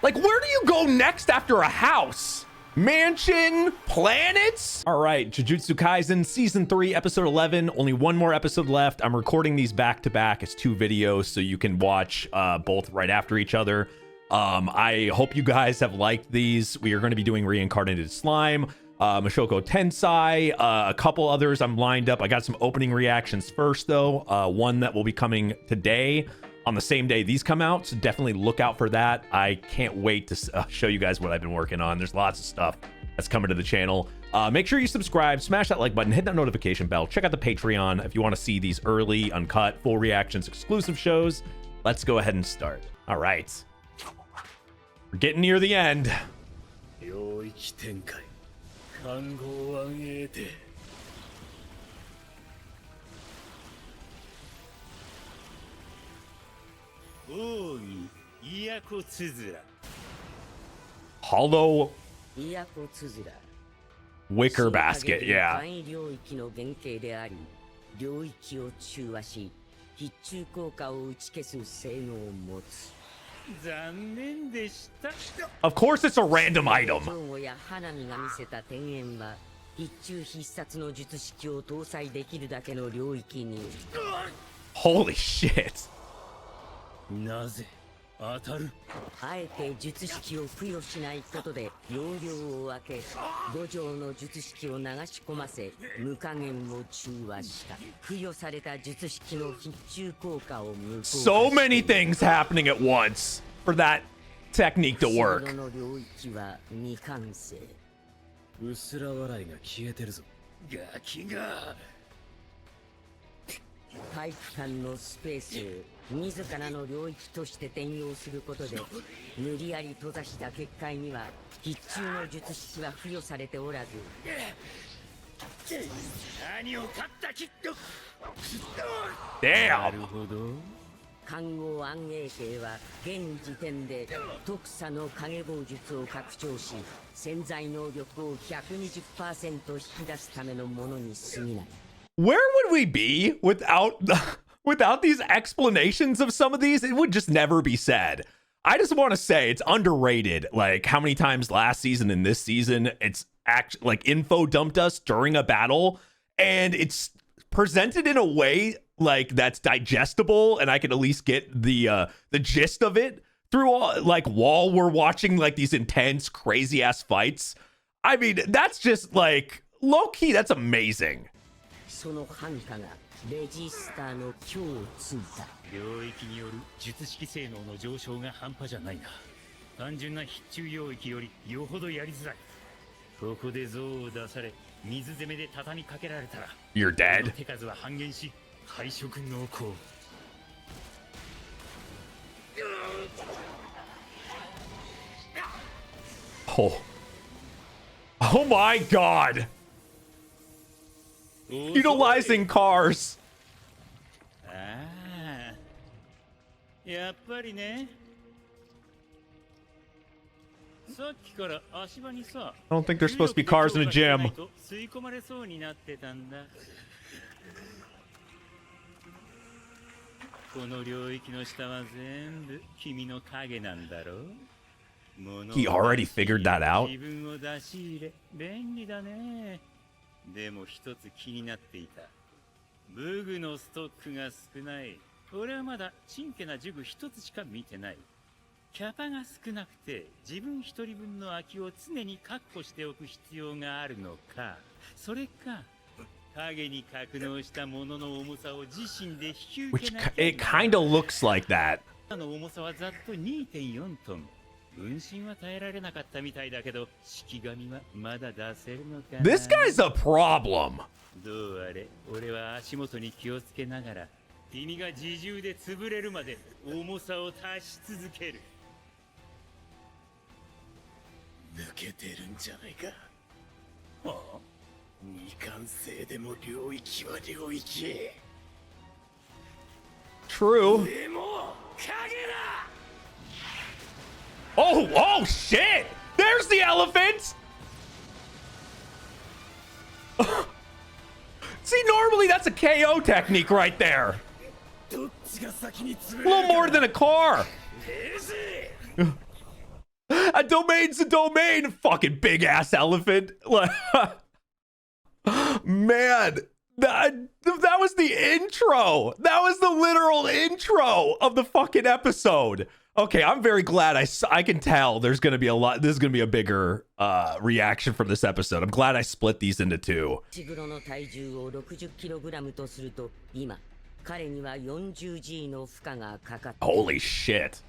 Like, where do you go next after a house? Mansion? Planets? All right, Jujutsu Kaisen Season 3, Episode 11. Only one more episode left. I'm recording these back to back as 2 videos, so you can watch both right after each other. I hope you guys have liked these. We are going to be doing Reincarnated Slime, Mashoko Tensai, a couple others I'm lined up. I got some opening reactions first, though. One that will be coming today on the same day these come out, so definitely look out for that. I can't wait to show you guys what I've been working on. There's lots of stuff that's coming to the channel. Make sure you subscribe, smash that like button, hit that notification bell, check out the Patreon if you want to see these early, uncut, full reactions, exclusive shows. Let's go ahead and start. All right, we're getting near the end. Hollow wicker basket, yeah. Of course it's a random item. Holy shit. So many things happening at once for that technique to work. Damn. Where would we be without these explanations of some of these? It would just never be said. I just want to say it's underrated, like how many times last season and this season it's actually like info dumped us during a battle, and it's presented in a way like that's digestible, and I can at least get the gist of it through all, like, while we're watching like these intense crazy ass fights. I mean, that's just like low key, that's amazing. You're dead. Oh my god. Utilizing cars. I don't think there's supposed to be cars in a gym. He already figured that out. Which it kind of looks like that. This guy's a problem. True. Oh shit! There's the elephant! See, normally that's a KO technique right there. A little more than a car. A domain's a domain. Fucking big ass elephant. Man, that was the intro. That was the literal intro of the fucking episode. Okay, I'm very glad I can tell there's going to be a lot. This is going to be a bigger reaction from this episode. I'm glad I split these into two. Holy shit.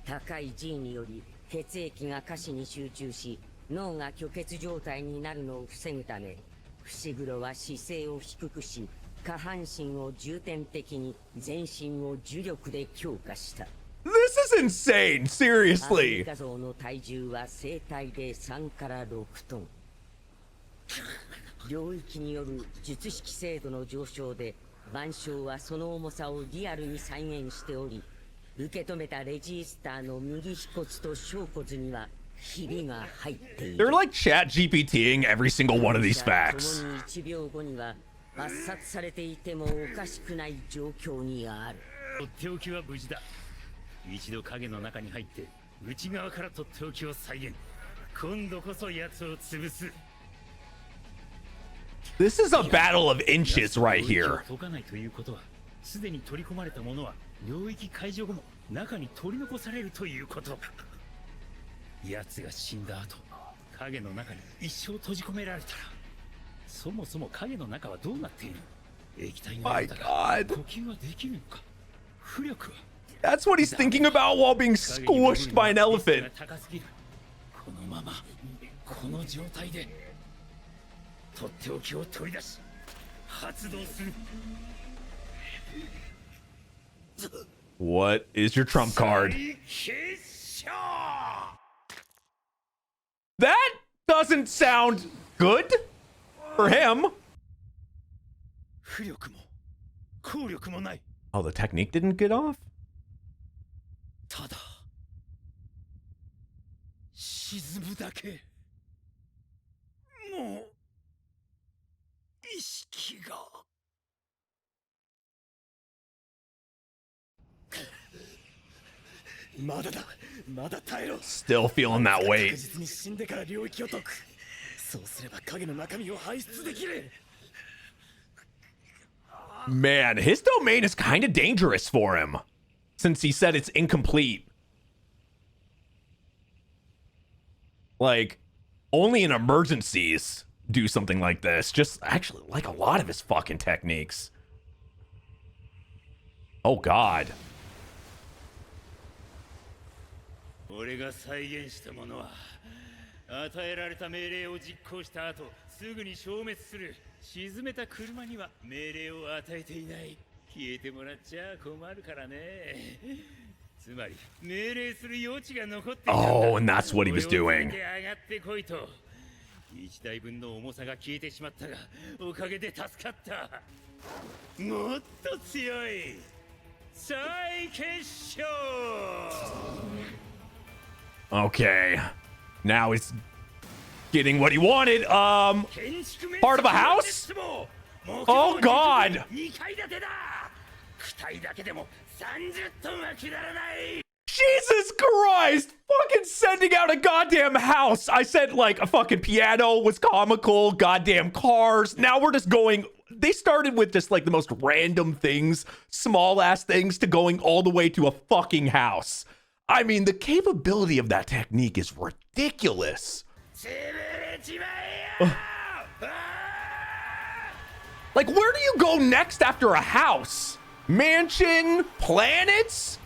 高い G により血液が下肢に集中し脳が虚血状態になるのを防ぐため伏黒は姿勢を低くし下半身を重点的に全身を重力で強化した。 This is insane, seriously. 画像の体重は生体で3から6トン。領域による術式精度の上昇で腕章はその重さをリアルに再現しており、受け止めたレジスターの右腓骨と小骨にはひびが入っている。 They're like chat GPTing every single one of these facts. 共に1秒後には圧殺されていてもおかしくない状況にある。とっておきは無事だ。一度影の中に入って内側からとっておきを再現。今度こそ奴を潰す。 This is a battle of inches right here. 解かないということは、すでに取り込まれたものは領域解除後も中に取り残されるということ。奴が死んだ後、影の中に一生閉じ込められたら、そもそも影の中はどうなっている？液体の中だが呼吸はできるのか？浮力は？ That's what he's thinking about while being squished by an elephant. このままこの状態でとっておきを取り出し発動する。 What is your trump card? That doesn't sound good for him. Oh, the technique didn't get off? ただ沈むだけ。もう意識が。 Still feeling that weight. Man, his domain is kind of dangerous for him, since he said it's incomplete. Like, only in emergencies do something like this. Just actually like a lot of his fucking techniques. Oh, God. 俺が再現したものは与えられた命令を実行した後すぐに消滅する。沈めた車には命令を与えていない。消えてもらっちゃ困るからね。つまり命令する余地が残っていた。 Oh, and that's what he was doing. 上がってこいと。1台分の重さが消えてしまったがおかげで助かった。もっと強い再結晶。 Okay, now he's getting what he wanted. Part of a house? Oh, God. Jesus Christ! Fucking sending out a goddamn house. I said like a fucking piano was comical, goddamn cars. Now we're just going. They started with just like the most random things, small ass things, to going all the way to a fucking house. I mean, the capability of that technique is ridiculous. Like, where do you go next after a house? Mansion? Planets?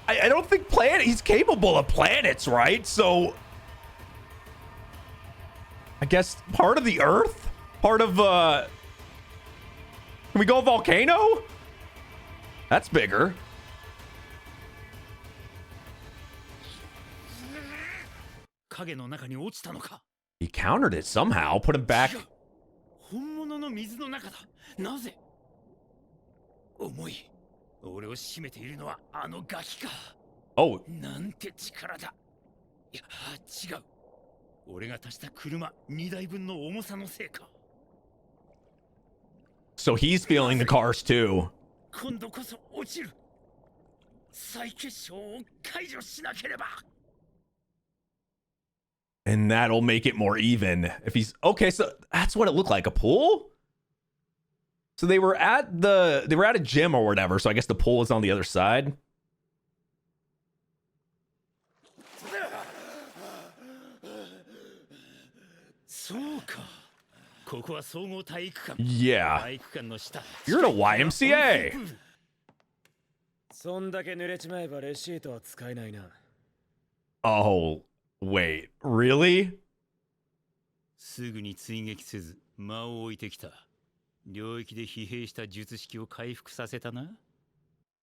I don't think he's capable of planets, right? So, I guess part of the Earth? Part of, can we go volcano? That's bigger. He countered it somehow, put him back. Oh. So he's feeling the cars too. 今度こそ落ちる。再結晶を解除しなければ。 And that'll make it more even if he's okay. So that's what it looked like, a pool. So they were at a gym or whatever. So I guess the pool is on the other side. Yeah. You're in a YMCA. そんだけ濡れちまえばレシートは使えないな。 Oh, wait, really? すぐに追撃せず間を置いてきた。領域で疲弊した術式を回復させたな。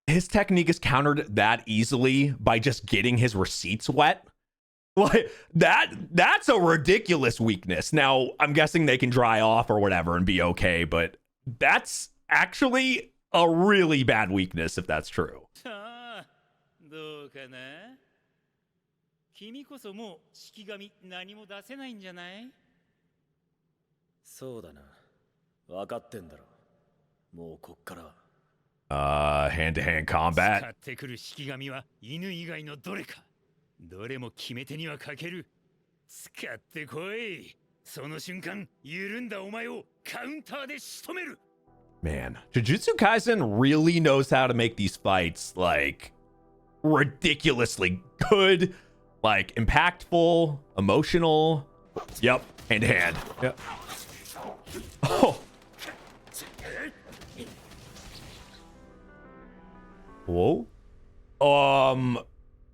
His technique is countered that easily by just getting his receipts wet. Like that's a ridiculous weakness. Now, I'm guessing they can dry off or whatever and be okay, but that's actually a really bad weakness if that's true. さあ、どうかな。君こそもう式神何も出せないんじゃない？そうだな。分かってんだろ。もうこっから。Hand-to-hand combat. 使ってくる式神は犬以外のどれか。どれも決め手には欠ける。使ってこい。その瞬間、緩んだお前をカウンターで仕留める。 Man, Jujutsu Kaisen really knows how to make these fights like ridiculously good, like impactful, emotional. Yep, hand to hand. Yep. Oh. Whoa.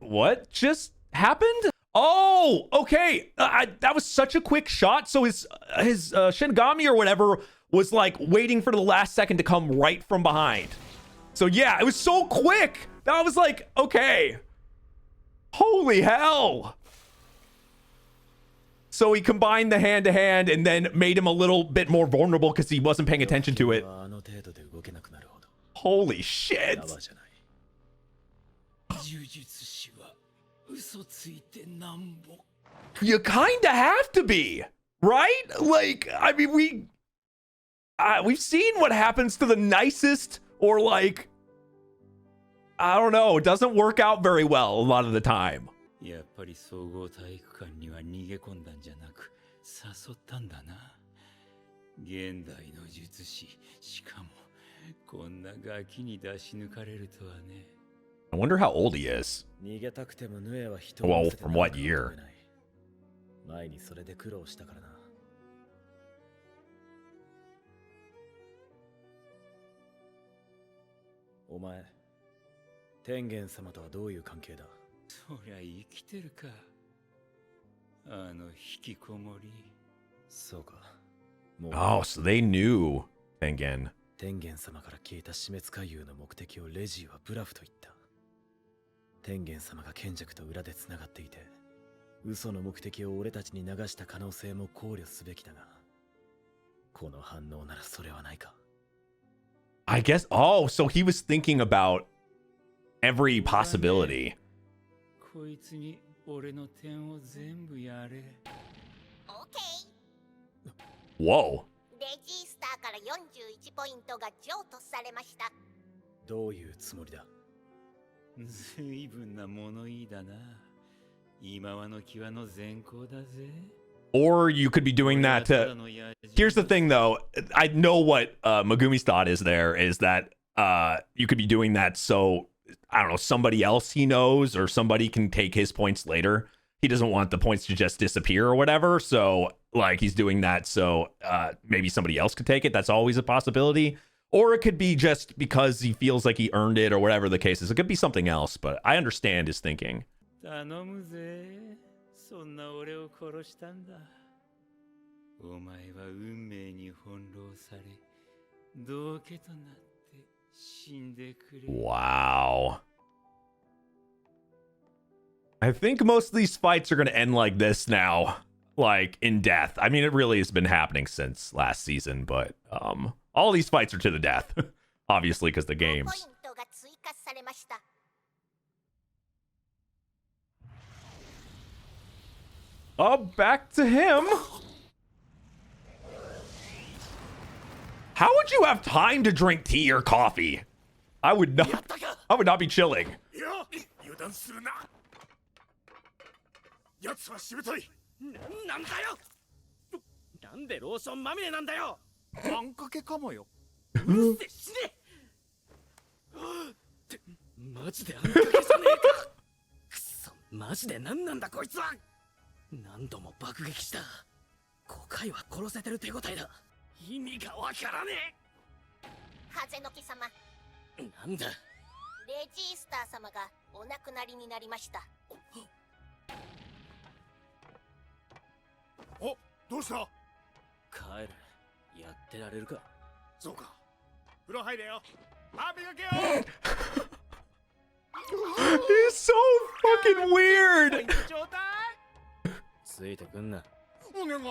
What just happened? Oh, okay. That was such a quick shot. So his Shinigami or whatever was like waiting for the last second to come right from behind. So yeah, it was so quick. That was like, okay. Holy hell. So he combined the hand-to-hand and then made him a little bit more vulnerable because he wasn't paying attention to it. Holy shit. You kinda have to be, right? Like, I mean, we've seen what happens to the nicest, or like, I don't know, it doesn't work out very well a lot of the time. やっぱり総合体育館には逃げ込んだんじゃなく誘ったんだな。現代の術師、しかもこんなガキに出し抜かれるとはね。 I wonder how old he is. Well, from what year? 前にそれで苦労したからな。お前、天元様とはどういう関係だ？そりゃ生きてるか。あの引きこもり。そうか。Oh, so they knew Tengen. 天元様から聞いた死滅回遊の目的をレジーはブラフと言った。天元様が賢弱と裏でつながっていて、嘘の目的を俺たちに流した可能性も考慮すべきだが、この反応ならそれはないか。I guess, oh, so he was thinking about every possibility. こいつに俺の点を全部やれ。Whoa. レジースターから41ポイントが譲渡されました。どういうつもりだ？ずいぶんな物言いだな。今はの際の善行だぜ。 Or you could be doing that to... Here's the thing, though. I know what Megumi's thought is there, is that you could be doing that so, I don't know, somebody else he knows or somebody can take his points later. He doesn't want the points to just disappear or whatever. So, like, he's doing that so maybe somebody else could take it. That's always a possibility. Or it could be just because he feels like he earned it or whatever the case is. It could be something else, but I understand his thinking. 頼むぜ。そんな俺を殺したんだ。お前は運命に翻弄され、道化となって死んでくれ。Wow. I think most of these fights are going to end like this now, like in death. I mean, it really has been happening since last season, but all these fights are to the death, obviously, because the games. Oh, back to him. How would you have time to drink tea or coffee? I would not be chilling. いや油断するな奴はしぶといなんだよなんでローションまみれなんだよあんかけかもようるせえ死ねってマジであんかけじゃねえかくそマジで何なんだこいつは何度も爆撃した5回は殺せてる手応えだ意味がわからね風の木様、えなんだレジースター様がお亡くなりになりました。おどうした帰るやってられるかそうか風呂入れよ歯磨けよ He's so fucking weird. 状態ついてくんなお願い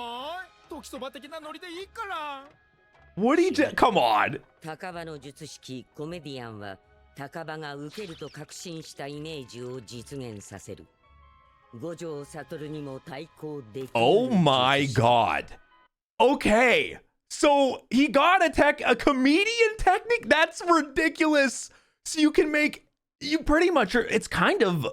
時そば的なノリでいいから What do you do? Come on. 高場の術式コメディアンは高場が受けると確信したイメージを実現させる五条悟にも対抗できる Oh my god. Okay. So he got a comedian technique? That's ridiculous. So you can make, you pretty much are, it's kind of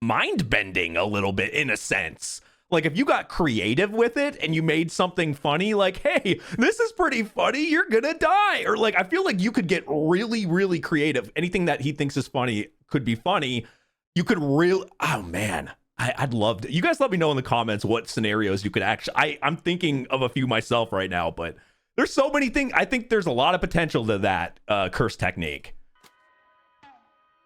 mind bending a little bit in a sense. Like if you got creative with it and you made something funny, like, hey, this is pretty funny, you're gonna die. Or like, I feel like you could get really, really creative. Anything that he thinks is funny could be funny. You could really, oh man, I'd love to. You guys let me know in the comments what scenarios you could actually, I'm thinking of a few myself right now, but there's so many things. I think there's a lot of potential to that curse technique.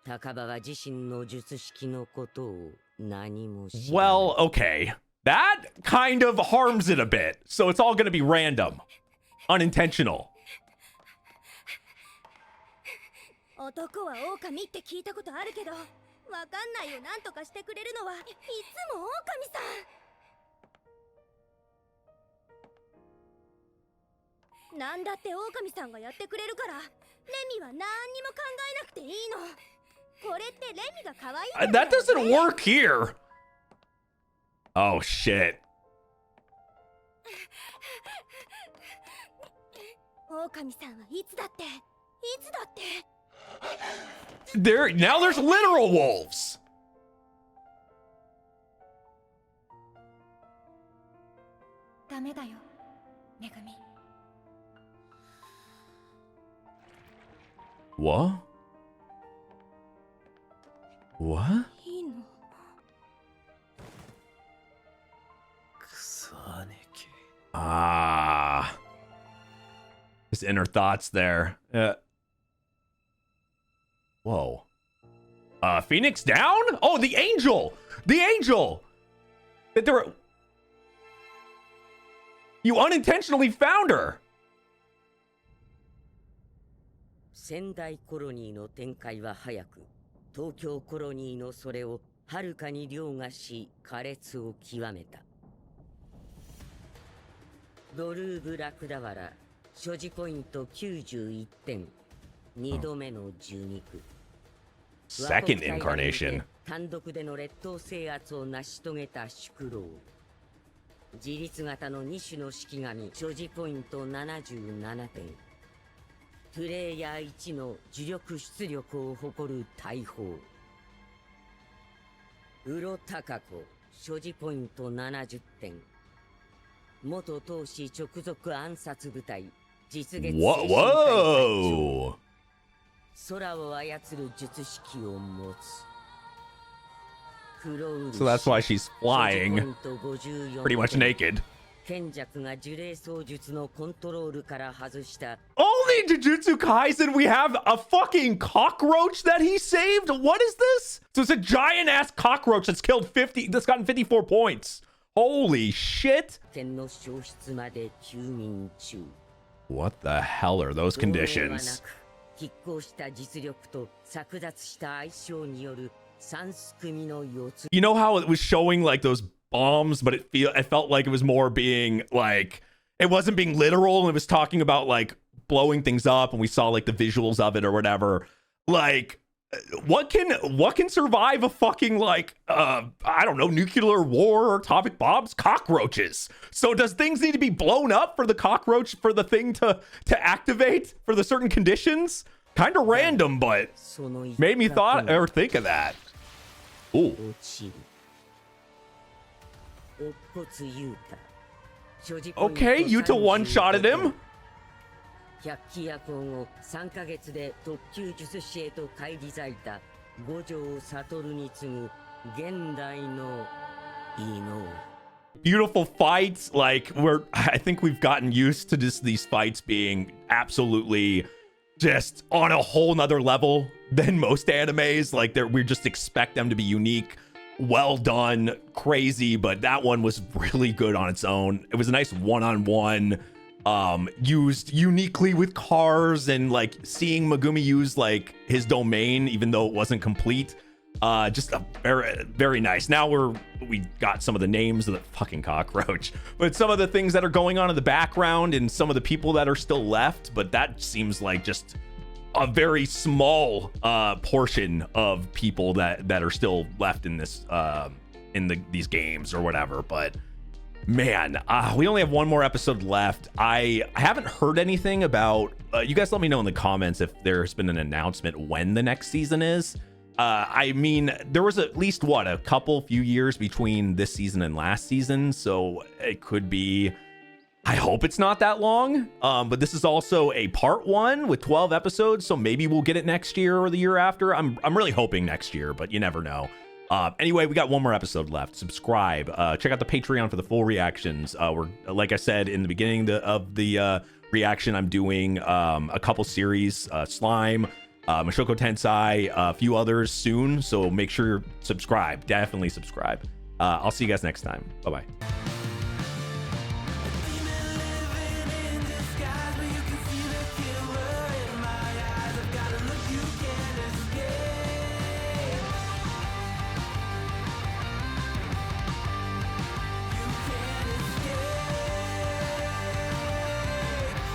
高場は自身の術式のことを何も知らない Well, okay. That kind of harms it a bit. So it's all going to be random. Unintentional. 男は狼って聞いたことあるけど、わかんないをなんとかしてくれるのはいつも狼さん。なんだって狼さんがやってくれるから、レミは何にも考えなくていいの。これってレミが可愛い。That doesn't work here. Oh shit. 狼さんはいつだって、いつだって。Now there's literal wolves. ダメだよ、めぐみ。What? What? いいの。クソ姉貴 Ah. His inner thoughts there. Whoa. Phoenix down? Oh, the angel! The angel! That there were... You unintentionally found her! 仙台コロニーの展開は早く、東京コロニーのそれをはるかに凌駕し、苛烈を極めた。ドルーブ・ラクダワラ、所持ポイント91点、2度目の受肉。Second incarnation. 単独での列島制圧を成し遂げた宿老。自立型の2種の式神、所持ポイント77点。プレイヤー1の呪力出力を誇る大砲。うろたか子、所持ポイント70点。元当主直属暗殺部隊、実月精神隊隊長。Whoa! 空を操る術式を持つ。黒漆 So that's why she's flying. Pretty much naked. 賢弱が呪霊操術のコントロールから外した。 Only in Jujutsu Kaisen we have a fucking cockroach that he saved? What is this? So it's a giant ass cockroach that's killed 50, that's gotten 54 points. Holy shit. 天の消失まで休眠中。 What the hell are those 同盟はな conditions? く、拮抗した実力と錯雑した相性による三すくみの四つ。 You know how it was showing like those bombs, but it felt like it was more being like, it wasn't being literal, and it was talking about like blowing things up, and we saw like the visuals of it or whatever. Like, what can survive a fucking like I don't know, nuclear war or atomic bombs? Cockroaches. So does things need to be blown up for the cockroach, for the thing to activate for the certain conditions? Kind of random, but その一 made me 角 thought が or think of that. Ooh. 落ちる。乙骨ユータ。所持ポイント Okay, Yuta one-shotted him. 百鬼夜行を3ヶ月で特級術師へと返り咲いた五条悟に次ぐ現代の異能。Beautiful fights. Like I think we've gotten used to just these fights being absolutely just on a whole nother level than most animes. Like we just expect them to be unique, well done, crazy, but that one was really good on its own. It was a nice one-on-one, used uniquely with cars, and like seeing Megumi use like his domain, even though it wasn't complete. Just a very, very nice. Now we got some of the names of the fucking cockroach, but some of the things that are going on in the background and some of the people that are still left. But that seems like just a very small portion of people that are still left in this these games or whatever. But man, we only have one more episode left. I haven't heard anything about. You guys let me know in the comments if there's been an announcement when the next season is. I mean, there was at least a few years between this season and last season, so it could be. I hope it's not that long. But this is also a part 1 with 12 episodes, so maybe we'll get it next year or the year after. I'm really hoping next year, but you never know. Anyway, we got one more episode left. Subscribe. Check out the Patreon for the full reactions. We're, like I said in the beginning of the reaction, I'm doing a couple series, Slime, Mashoko Tensei, a few others soon, so make sure you subscribe. Definitely subscribe. I'll see you guys next time. Bye-bye.